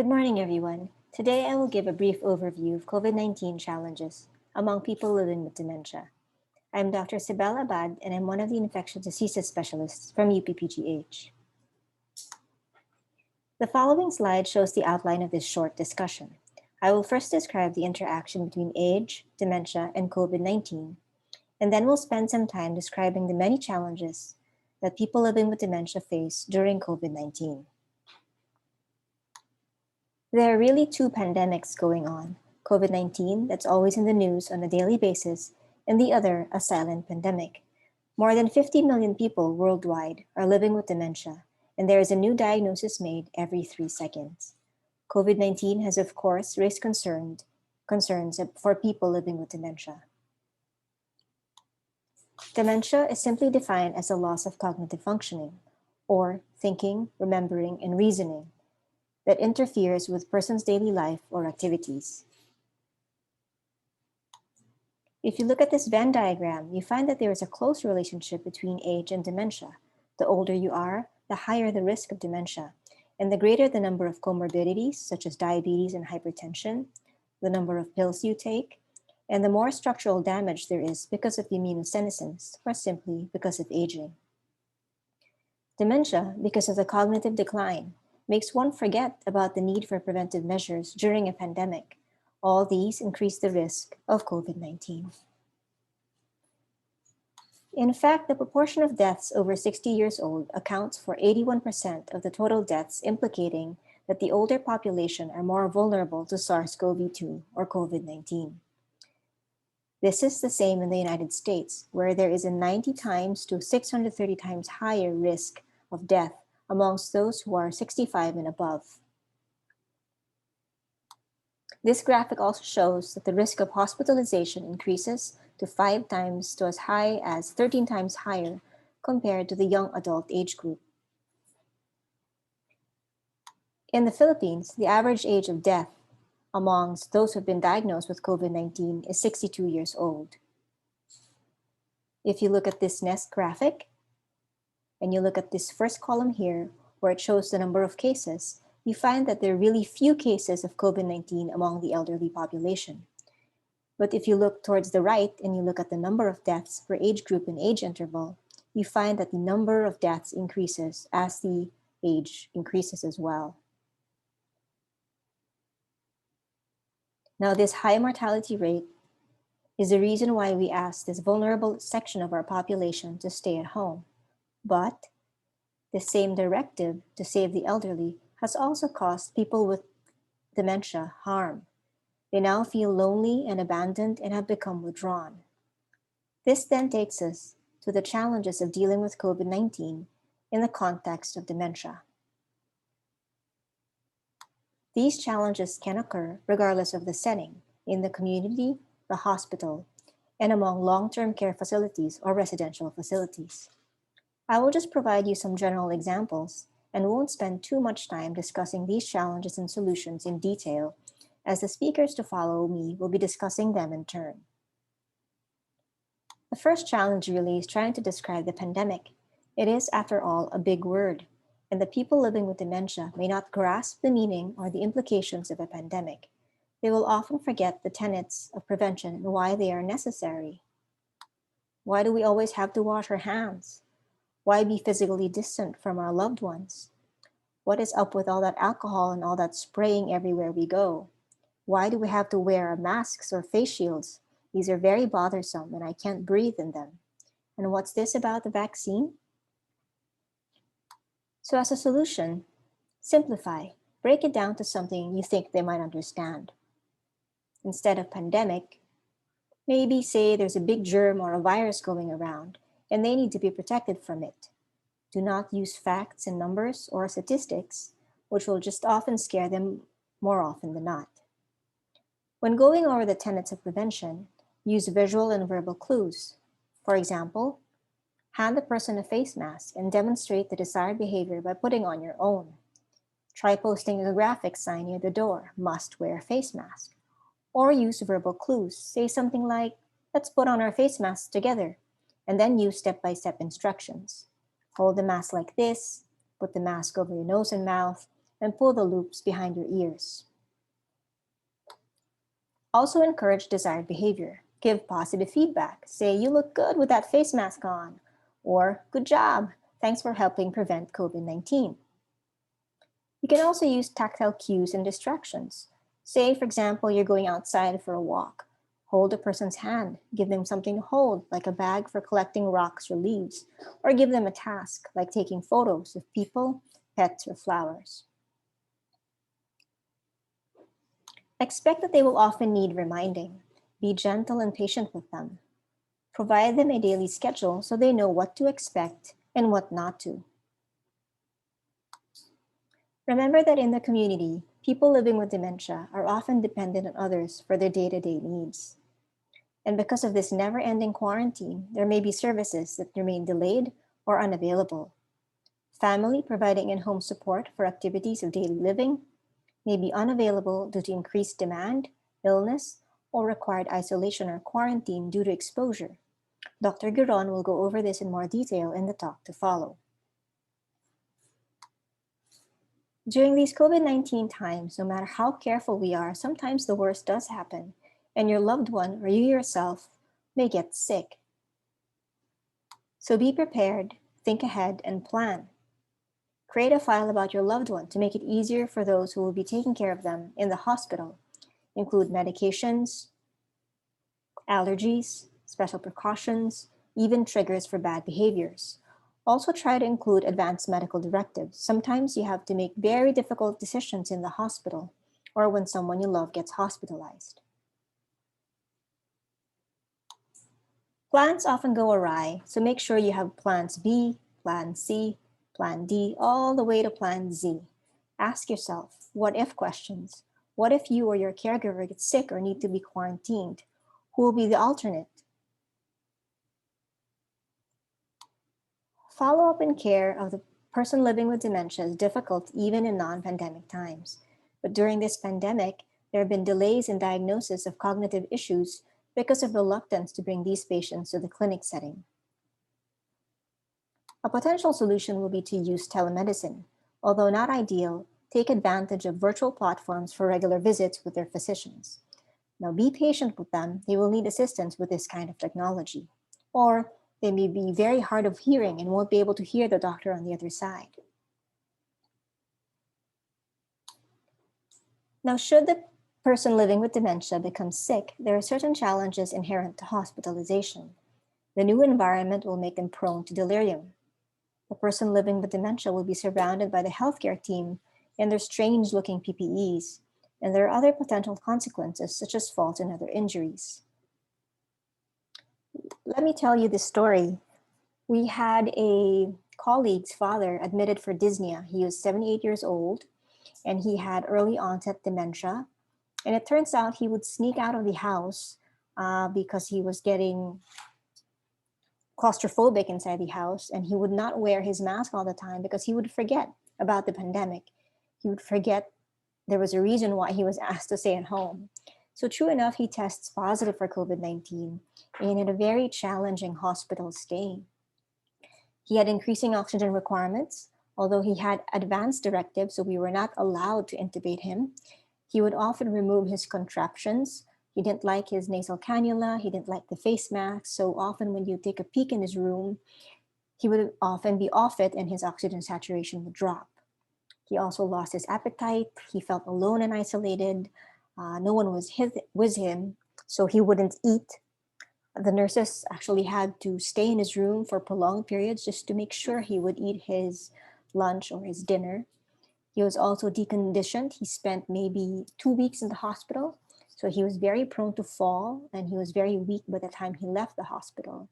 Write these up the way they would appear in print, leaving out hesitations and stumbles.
Good morning, everyone. Today I will give a brief overview of COVID-19 challenges among people living with dementia. I'm Dr. Cybele and I'm one of the infectious diseases specialists from UPPGH. The following slide shows the outline of this short discussion. I will first describe the interaction between age, dementia, and COVID-19, and then we'll spend some time describing the many challenges that people living with dementia face during COVID-19. There are really two pandemics going on, COVID-19 that's always in the news on a daily basis, and the other a silent pandemic. More than 50 million people worldwide are living with dementia, and there is a new diagnosis made every 3 seconds. COVID-19 has of course raised concerns for people living with dementia. Dementia is simply defined as a loss of cognitive functioning, or thinking, remembering, and reasoning, that interferes with person's daily life or activities. If you look at this Venn diagram, you find that there is a close relationship between age and dementia. The older you are, the higher the risk of dementia, and the greater the number of comorbidities such as diabetes and hypertension, the number of pills you take, and the more structural damage there is because of immunosenescence or simply because of aging. Dementia, because of the cognitive decline, makes one forget about the need for preventive measures during a pandemic. All these increase the risk of COVID-19. In fact, the proportion of deaths over 60 years old accounts for 81% of the total deaths, implicating that the older population are more vulnerable to SARS-CoV-2 or COVID-19. This is the same in the United States, where there is a 90 times to 630 times higher risk of death amongst those who are 65 and above. This graphic also shows that the risk of hospitalization increases to 5 times to as high as 13 times higher compared to the young adult age group. In the Philippines, the average age of death amongst those who have been diagnosed with COVID-19 is 62 years old. If you look at this next graphic, and you look at this first column here, where it shows the number of cases, you find that there are really few cases of COVID-19 among the elderly population. But if you look towards the right and you look at the number of deaths per age group and age interval, you find that the number of deaths increases as the age increases as well. Now, this high mortality rate is the reason why we ask this vulnerable section of our population to stay at home. But the same directive to save the elderly has also caused people with dementia harm. They now feel lonely and abandoned and have become withdrawn. This then takes us to the challenges of dealing with COVID-19 in the context of dementia. These challenges can occur regardless of the setting, in the community, the hospital, and among long-term care facilities or residential facilities. I will just provide you some general examples and won't spend too much time discussing these challenges and solutions in detail, as the speakers to follow me will be discussing them in turn. The first challenge really is trying to describe the pandemic. It is, after all, a big word, and the people living with dementia may not grasp the meaning or the implications of a pandemic. They will often forget the tenets of prevention and why they are necessary. Why do we always have to wash our hands? Why be physically distant from our loved ones? What is up with all that alcohol and all that spraying everywhere we go? Why do we have to wear masks or face shields? These are very bothersome and I can't breathe in them. And what's this about the vaccine? So as a solution, simplify. Break it down to something you think they might understand. Instead of pandemic, maybe say there's a big germ or a virus going around and they need to be protected from it. Do not use facts and numbers or statistics, which will just often scare them more often than not. When going over the tenets of prevention, use visual and verbal clues. For example, hand the person a face mask and demonstrate the desired behavior by putting on your own. Try posting a graphic sign near the door, must wear a face mask. Or use verbal clues. Say something like, let's put on our face masks together, and then use step-by-step instructions. Hold the mask like this, put the mask over your nose and mouth, and pull the loops behind your ears. Also encourage desired behavior. Give positive feedback. Say, "You look good with that face mask on," or "Good job. Thanks for helping prevent COVID-19." You can also use tactile cues and distractions. Say, for example, you're going outside for a walk. Hold a person's hand. Give them something to hold, like a bag for collecting rocks or leaves, or give them a task, like taking photos of people, pets, or flowers. Expect that they will often need reminding. Be gentle and patient with them. Provide them a daily schedule so they know what to expect and what not to. Remember that in the community, people living with dementia are often dependent on others for their day-to-day needs. And because of this never-ending quarantine, there may be services that remain delayed or unavailable. Family providing in-home support for activities of daily living may be unavailable due to increased demand, illness, or required isolation or quarantine due to exposure. Dr. Giron will go over this in more detail in the talk to follow. During these COVID-19 times, no matter how careful we are, sometimes the worst does happen, and your loved one or you yourself may get sick. So be prepared, think ahead, and plan. Create a file about your loved one to make it easier for those who will be taking care of them in the hospital. Include medications, allergies, special precautions, even triggers for bad behaviors. Also try to include advanced medical directives. Sometimes you have to make very difficult decisions in the hospital or when someone you love gets hospitalized. Plans often go awry, so make sure you have plans B, plan C, plan D, all the way to plan Z. Ask yourself, what if questions. What if you or your caregiver gets sick or need to be quarantined? Who will be the alternate? Follow-up and care of the person living with dementia is difficult even in non-pandemic times. But during this pandemic, there have been delays in diagnosis of cognitive issues because of reluctance to bring these patients to the clinic setting. A potential solution will be to use telemedicine. Although not ideal, take advantage of virtual platforms for regular visits with their physicians. Now be patient with them, they will need assistance with this kind of technology. Or they may be very hard of hearing and won't be able to hear the doctor on the other side. Now, should the person living with dementia become sick, there are certain challenges inherent to hospitalization. The new environment will make them prone to delirium. The person living with dementia will be surrounded by the healthcare team in their strange-looking PPEs, and there are other potential consequences such as falls and other injuries. Let me tell you this story. We had a colleague's father admitted for dyspnea. He was 78 years old and he had early onset dementia. And it turns out he would sneak out of the house because he was getting claustrophobic inside the house, and he would not wear his mask all the time because he would forget about the pandemic. He would forget there was a reason why he was asked to stay at home. So true enough, he tests positive for COVID-19 and had a very challenging hospital stay. He had increasing oxygen requirements, although he had advanced directives, so we were not allowed to intubate him. He would often remove his contraptions. He didn't like his nasal cannula. He didn't like the face mask. So often when you take a peek in his room, he would often be off it and his oxygen saturation would drop. He also lost his appetite. He felt alone and isolated. No one was with him, so he wouldn't eat. The nurses actually had to stay in his room for prolonged periods just to make sure he would eat his lunch or his dinner. He was also deconditioned. He spent maybe 2 weeks in the hospital. So he was very prone to fall and he was very weak by the time he left the hospital.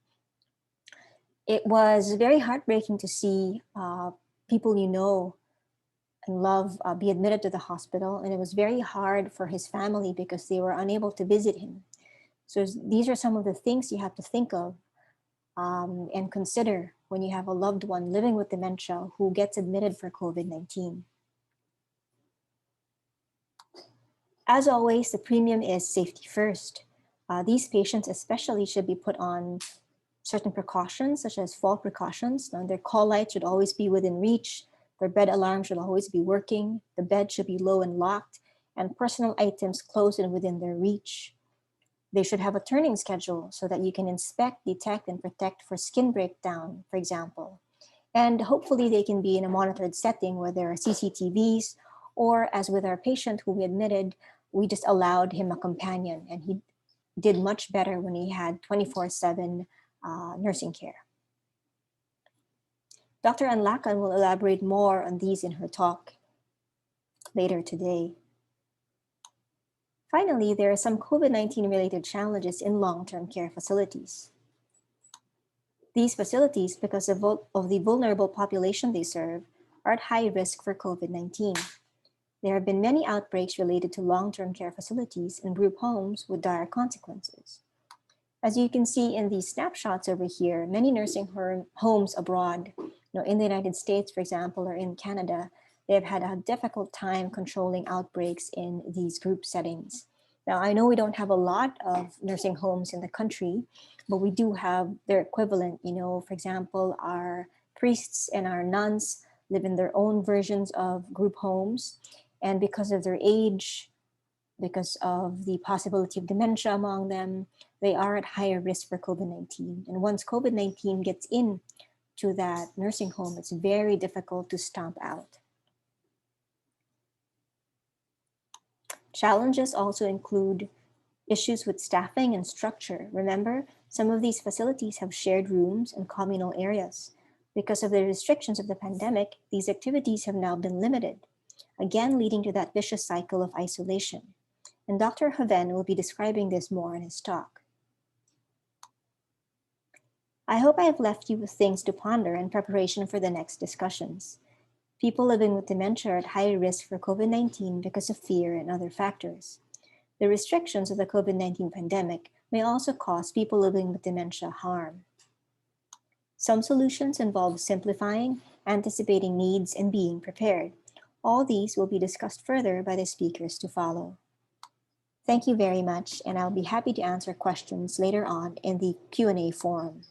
It was very heartbreaking to see people you know and love be admitted to the hospital. And it was very hard for his family because they were unable to visit him. So these are some of the things you have to think of and consider when you have a loved one living with dementia who gets admitted for COVID-19. As always, the premium is safety first. These patients especially should be put on certain precautions, such as fall precautions. Now, their call light should always be within reach. Their bed alarm should always be working, the bed should be low and locked, and personal items close and within their reach. They should have a turning schedule so that you can inspect, detect, and protect for skin breakdown, for example. And hopefully they can be in a monitored setting where there are CCTVs, or as with our patient who we admitted, we just allowed him a companion and he did much better when he had 24/7 nursing care. Dr. Anlakan will elaborate more on these in her talk later today. Finally, there are some COVID-19 related challenges in long-term care facilities. These facilities, because of the vulnerable population they serve, are at high risk for COVID-19. There have been many outbreaks related to long-term care facilities and group homes with dire consequences. As you can see in these snapshots over here, many nursing homes abroad, in the United States, for example, or in Canada, they have had a difficult time controlling outbreaks in these group settings. Now, I know we don't have a lot of nursing homes in the country, but we do have their equivalent. For example, our priests and our nuns live in their own versions of group homes. And because of their age, because of the possibility of dementia among them, they are at higher risk for COVID-19. And once COVID-19 gets into that nursing home, it's very difficult to stomp out. Challenges also include issues with staffing and structure. Remember, some of these facilities have shared rooms and communal areas. Because of the restrictions of the pandemic, these activities have now been limited, again leading to that vicious cycle of isolation. And Dr. Haven will be describing this more in his talk. I hope I have left you with things to ponder in preparation for the next discussions. People living with dementia are at higher risk for COVID-19 because of fear and other factors. The restrictions of the COVID-19 pandemic may also cause people living with dementia harm. Some solutions involve simplifying, anticipating needs, and being prepared. All these will be discussed further by the speakers to follow. Thank you very much, and I'll be happy to answer questions later on in the Q&A forum.